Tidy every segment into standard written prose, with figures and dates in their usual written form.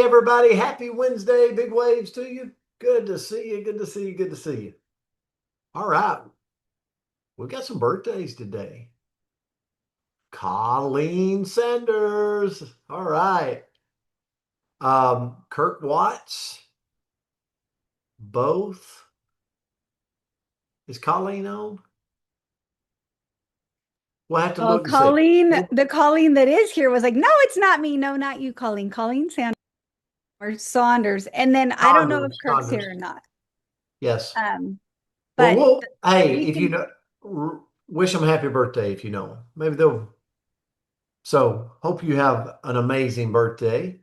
Everybody, happy Wednesday. Big waves to you. Good to see you. Good to see you. Good to see you. All right. We've got some birthdays today. Colleen Sanders. All right. Kirk Watts. Both. Is Colleen on? We'll have to Oh, look and see. The Colleen that is here was like, no, it's not me. No, not you, Colleen. Colleen Sanders or Saunders. And then I don't know if Saunders. Kirk's Saunders. here or not. Yes. Um, Well, but hey, we if you can, know, wish them happy birthday if you know 'em. Maybe they'll. So, hope you have an amazing birthday.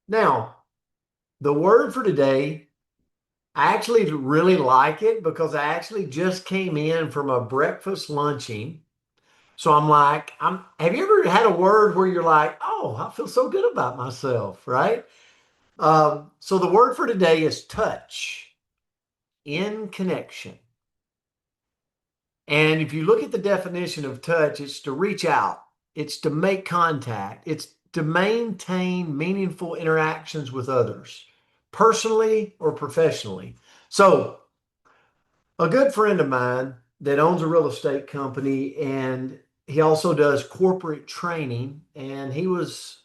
Now, the word for today, I actually really like it because I actually just came in from a breakfast lunching. So I'm like, have you ever had a word where you're like, oh, I feel so good about myself, right? So the word for today is touch, in connection. And if you look at the definition of touch, it's to reach out, it's to make contact, it's to maintain meaningful interactions with others, personally or professionally. So a good friend of mine that owns a real estate company and he also does corporate training and he was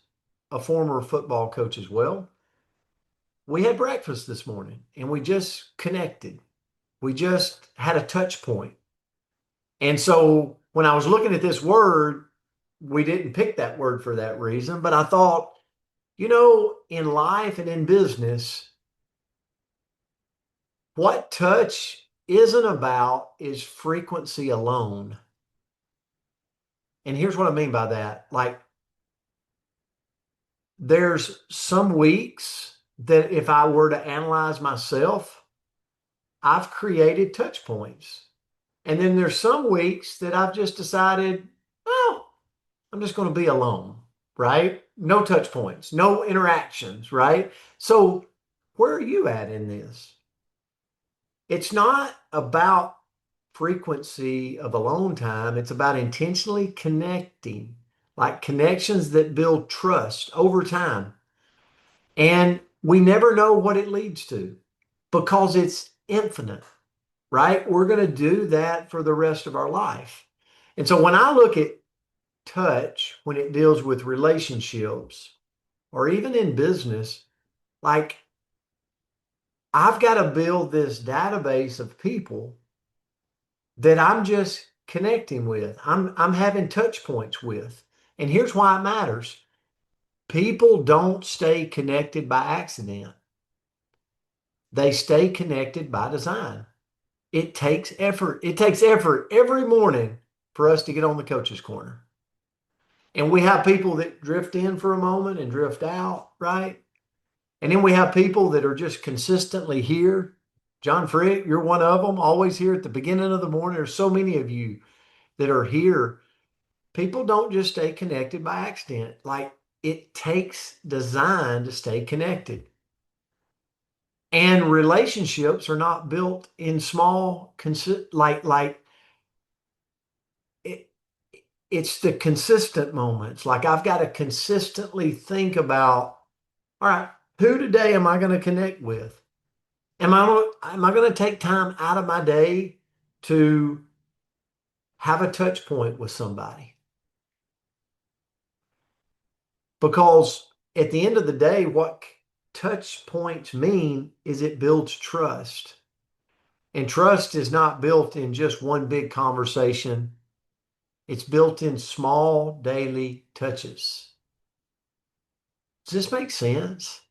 a former football coach as well. We had breakfast this morning and we just connected. We just had a touch point. And so when I was looking at this word, we didn't pick that word for that reason, but I thought, in life and in business, what touch isn't about is frequency alone. And here's what I mean by that. Like, there's some weeks that if I were to analyze myself, I've created touch points. And then there's some weeks that I've just decided, well, I'm just going to be alone, right? No touch points, no interactions, right? So, where are you at in this? It's not about frequency of alone time, it's about intentionally connecting, like connections that build trust over time. And we never know what it leads to because it's infinite, right? We're going to do that for the rest of our life. And so when I look at touch, when it deals with relationships or even in business, like I've got to build this database of people that I'm just connecting with. I'm having touch points with. And here's why it matters. People don't stay connected by accident. They stay connected by design. It takes effort. It takes effort every morning for us to get on the coach's corner. And we have people that drift in for a moment and drift out, right? And then we have people that are just consistently here. John Frick, you're one of them, always here at the beginning of the morning. There's so many of you that are here. People don't just stay connected by accident. Like it takes design to stay connected. And relationships are not built in small, it, it's the consistent moments. Like I've got to consistently think about, all right, who today am I going to connect with? Am I going to take time out of my day to have a touch point with somebody? Because at the end of the day, what touch points mean is it builds trust. And trust is not built in just one big conversation. It's built in small daily touches. Does this make sense?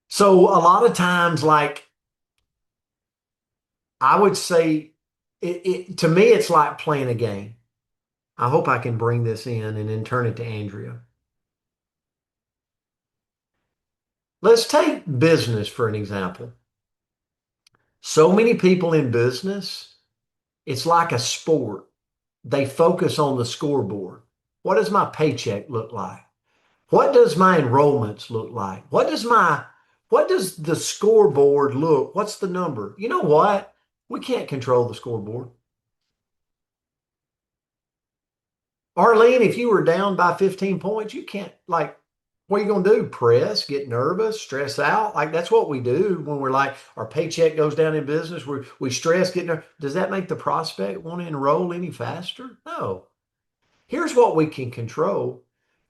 So a lot of times, like I would say, to me, it's like playing a game. I hope I can bring this in and then turn it to Andrea. Let's take business for an example. So many people in business, it's like a sport. They focus on the scoreboard. What does my paycheck look like? What does my enrollments look like? What does the scoreboard look? What's the number? You know what? We can't control the scoreboard. Arlene, if you were down by 15 points, you can't like What are you going to do? Press, get nervous, stress out? Like that's what we do when we're like our paycheck goes down in business. We stress, get nervous. Does that make the prospect want to enroll any faster? No. Here's what we can control.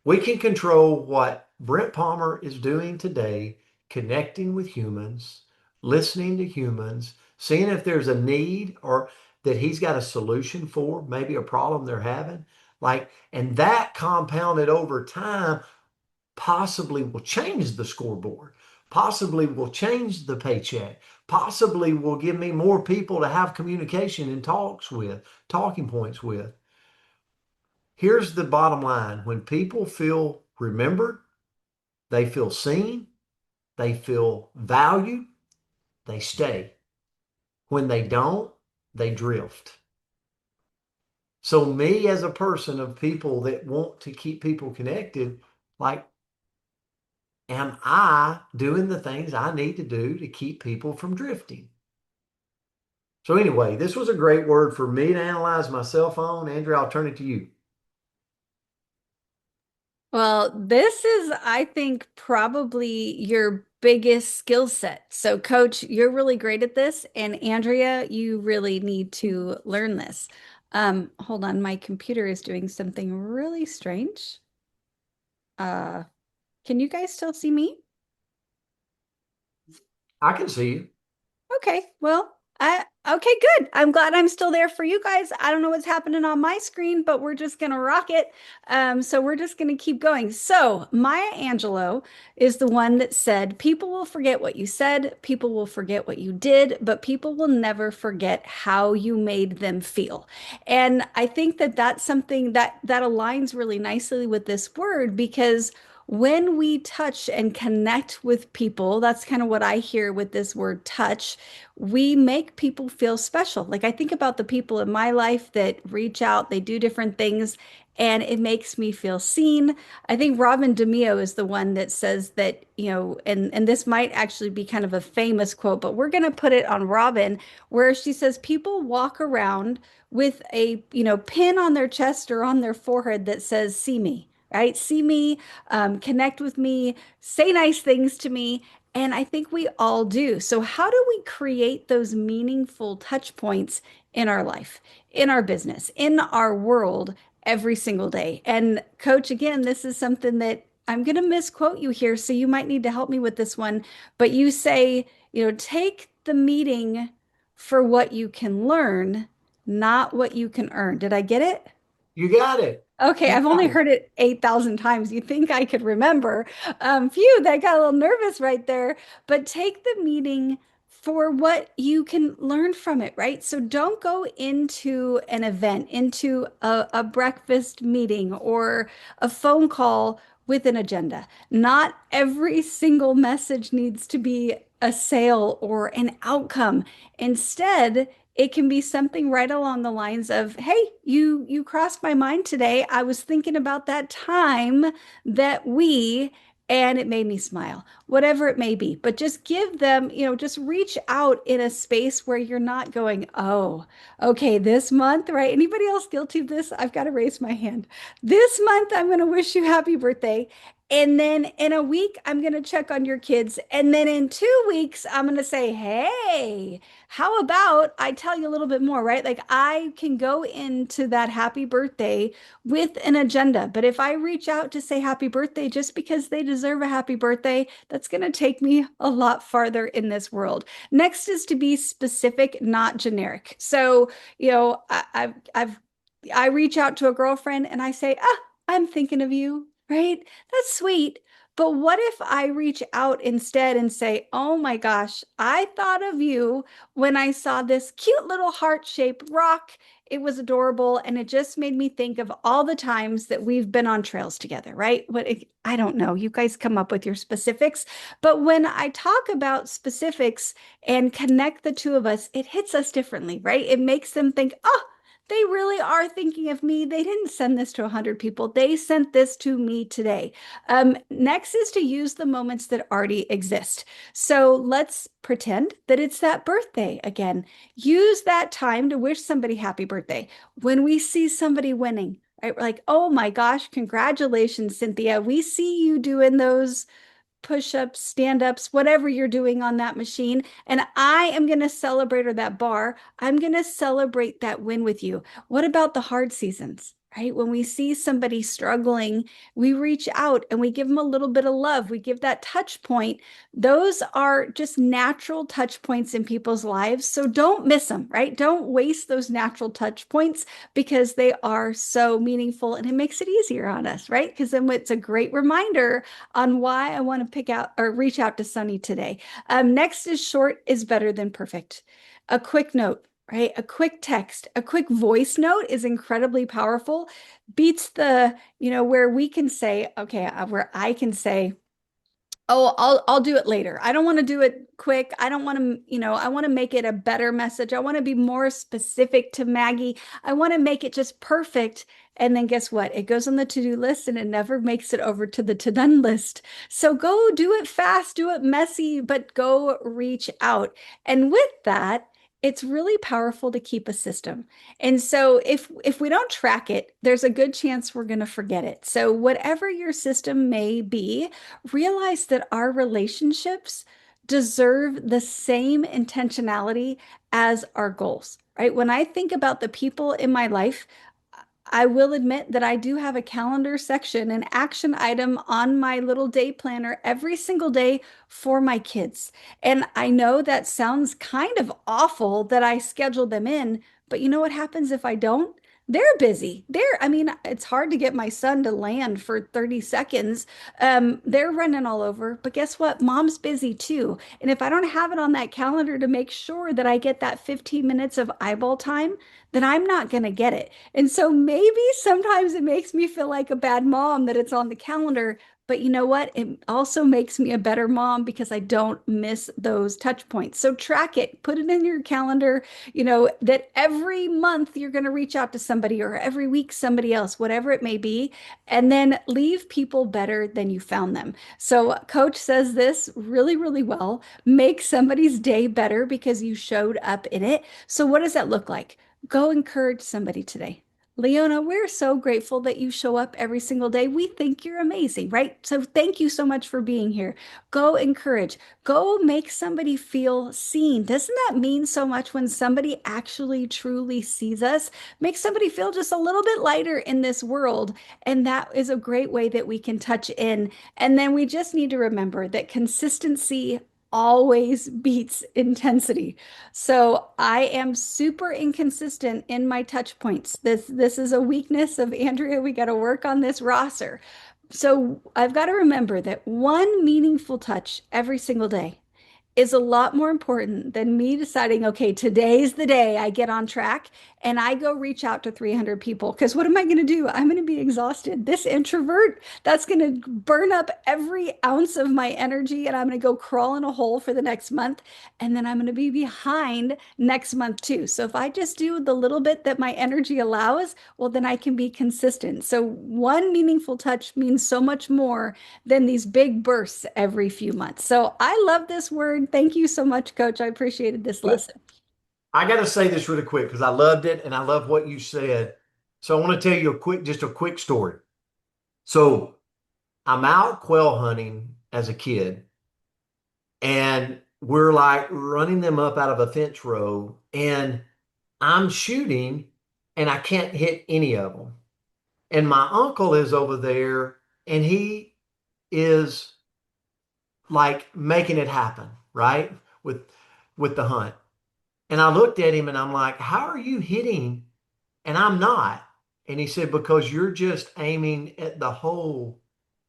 We can control what Brent Palmer is doing today, connecting with humans, listening to humans, seeing if there's a need or that he's got a solution for, maybe a problem they're having. Like, and that compounded over time possibly will change the scoreboard, possibly will change the paycheck, possibly will give me more people to have communication and talks with, talking points with. Here's the bottom line. When people feel remembered, they feel seen, they feel valued, they stay. When they don't, they drift. So me as a person of people that want to keep people connected, like, am I doing the things I need to do to keep people from drifting? So anyway, this was a great word for me to analyze my cell phone. Andrea, I'll turn it to you. Well, this is, I think, probably your biggest skill set. So, Coach, you're really great at this, and Andrea, you really need to learn this. Hold on, my computer is doing something really strange. Uh, can you guys still see me? I can see you. Okay, well, okay, good. I'm glad I'm still there for you guys. I don't know what's happening on my screen, but we're just gonna rock it. So we're just gonna keep going. So Maya Angelou is the one that said, "People will forget what you said, people will forget what you did, but people will never forget how you made them feel." And I think that that's something that aligns really nicely with this word because when we touch and connect with people, that's kind of what I hear with this word touch. We make people feel special. Like I think about the people in my life that reach out, they do different things, and it makes me feel seen. I think Robin DeMeo is the one that says that, and this might actually be kind of a famous quote, but we're going to put it on Robin, where she says people walk around with a, pin on their chest or on their forehead that says, "See me." Right? See me, connect with me, say nice things to me. And I think we all do. So, how do we create those meaningful touch points in our life, in our business, in our world every single day? And, Coach, again, this is something that I'm going to misquote you here. So, you might need to help me with this one. But you say, take the meeting for what you can learn, not what you can earn. Did I get it? You got it. Okay, You I've got only it. heard it 8,000 times. You think I could remember? Phew, that got a little nervous right there. But take the meeting for what you can learn from it, right? So don't go into an event, into a breakfast meeting or a phone call with an agenda. Not every single message needs to be a sale or an outcome. Instead, it can be something right along the lines of, "Hey, you crossed my mind today. I was thinking about that time that we," and it made me smile. Whatever it may be. But just give them, just reach out in a space where you're not going, "Oh, okay, this month," right? Anybody else guilty of this? I've got to raise my hand. "This month I'm going to wish you happy birthday. And then in a week, I'm going to check on your kids. And then in 2 weeks, I'm going to say, hey, how about I tell you a little bit more," right? Like I can go into that happy birthday with an agenda. But if I reach out to say happy birthday just because they deserve a happy birthday, that's going to take me a lot farther in this world. Next is to be specific, not generic. So, I reach out to a girlfriend and I say, "I'm thinking of you," right? That's sweet. But what if I reach out instead and say, "Oh my gosh, I thought of you when I saw this cute little heart-shaped rock. It was adorable, and it just made me think of all the times that we've been on trails together," right? I don't know. You guys come up with your specifics. But when I talk about specifics and connect the two of us, it hits us differently, right? It makes them think, "Oh, they really are thinking of me. They didn't send this to 100 people. They sent this to me today." Next is to use the moments that already exist. So let's pretend that it's that birthday again. Use that time to wish somebody happy birthday. When we see somebody winning, right? We're like, oh my gosh, congratulations, Cynthia. We see you doing those push-ups, stand-ups, whatever you're doing on that machine. And I am going to celebrate, or that bar, I'm going to celebrate that win with you. What about the hard seasons? Right? When we see somebody struggling, we reach out and we give them a little bit of love. We give that touch point. Those are just natural touch points in people's lives. So don't miss them, right? Don't waste those natural touch points because they are so meaningful and it makes it easier on us, right? Because then it's a great reminder on why I want to pick out or reach out to Sunny today. Next is short is better than perfect. A quick note, right? A quick text, a quick voice note is incredibly powerful. Beats the, where we can say, okay, where I can say, oh, I'll do it later. I don't want to do it quick. I don't want to, I want to make it a better message. I want to be more specific to Maggie. I want to make it just perfect. And then guess what? It goes on the to-do list and it never makes it over to the to-done list. So go do it fast, do it messy, but go reach out. And with that, it's really powerful to keep a system. And so if we don't track it, there's a good chance we're going to forget it. So whatever your system may be, realize that our relationships deserve the same intentionality as our goals, right? When I think about the people in my life, I will admit that I do have a calendar section, an action item on my little day planner every single day for my kids. And I know that sounds kind of awful that I schedule them in, but you know what happens if I don't? They're busy. I mean, it's hard to get my son to land for 30 seconds. They're running all over, but guess what? Mom's busy too. And if I don't have it on that calendar to make sure that I get that 15 minutes of eyeball time, then I'm not going to get it. And so maybe sometimes it makes me feel like a bad mom that it's on the calendar. But you know what? It also makes me a better mom because I don't miss those touch points. So track it, put it in your calendar, that every month you're going to reach out to somebody or every week somebody else, whatever it may be, and then leave people better than you found them. So Coach says this really, really well. Make somebody's day better because you showed up in it. So what does that look like? Go encourage somebody today. Leona, we're so grateful that you show up every single day. We think you're amazing, right? So thank you so much for being here. Go encourage. Go make somebody feel seen. Doesn't that mean so much when somebody actually truly sees us? Make somebody feel just a little bit lighter in this world. And that is a great way that we can touch in. And then we just need to remember that consistency always beats intensity. So I am super inconsistent in my touch points. This is a weakness of Andrea. We got to work on this roster. So I've got to remember that one meaningful touch every single day is a lot more important than me deciding, okay, today's the day I get on track and I go reach out to 300 people. Because what am I going to do? I'm going to be exhausted. This introvert, that's going to burn up every ounce of my energy and I'm going to go crawl in a hole for the next month. And then I'm going to be behind next month too. So if I just do the little bit that my energy allows, well, then I can be consistent. So one meaningful touch means so much more than these big bursts every few months. So I love this word. Thank you so much, Coach. I appreciated this lesson. I got to say this really quick because I loved it and I love what you said. So I want to tell you just a quick story. So I'm out quail hunting as a kid and we're like running them up out of a fence row and I'm shooting and I can't hit any of them. And my uncle is over there and he is like making it happen, right? With the hunt. And I looked at him and I'm like, "How are you hitting?" And I'm not. And he said, "Because you're just aiming at the whole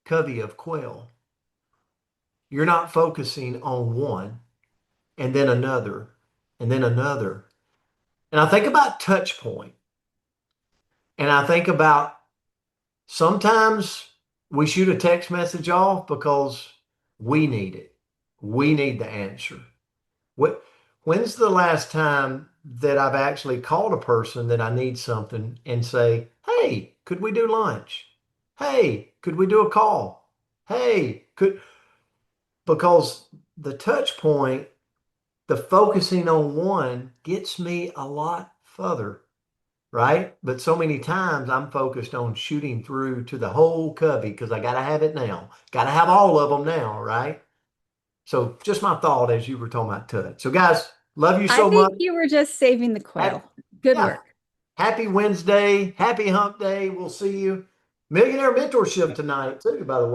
covey of quail. You're not focusing on one and then another and then another." And I think about touch point and I think about sometimes we shoot a text message off because we need it. We need the answer. What, when's the last time that I've actually called a person that I need something and say, "Hey, could we do lunch? Hey, could we do a call? Hey, could," because the touch point, the focusing on one gets me a lot further. right? But so many times I'm focused on shooting through to the whole cubby because I got to have it now. Got to have all of them now, right? So just my thought as you were talking about touch. So guys, love you I so much. think you were just saving the Happy, quail. Good yeah, work. happy Wednesday. Happy hump day. We'll see you. Millionaire mentorship tonight too, by the way.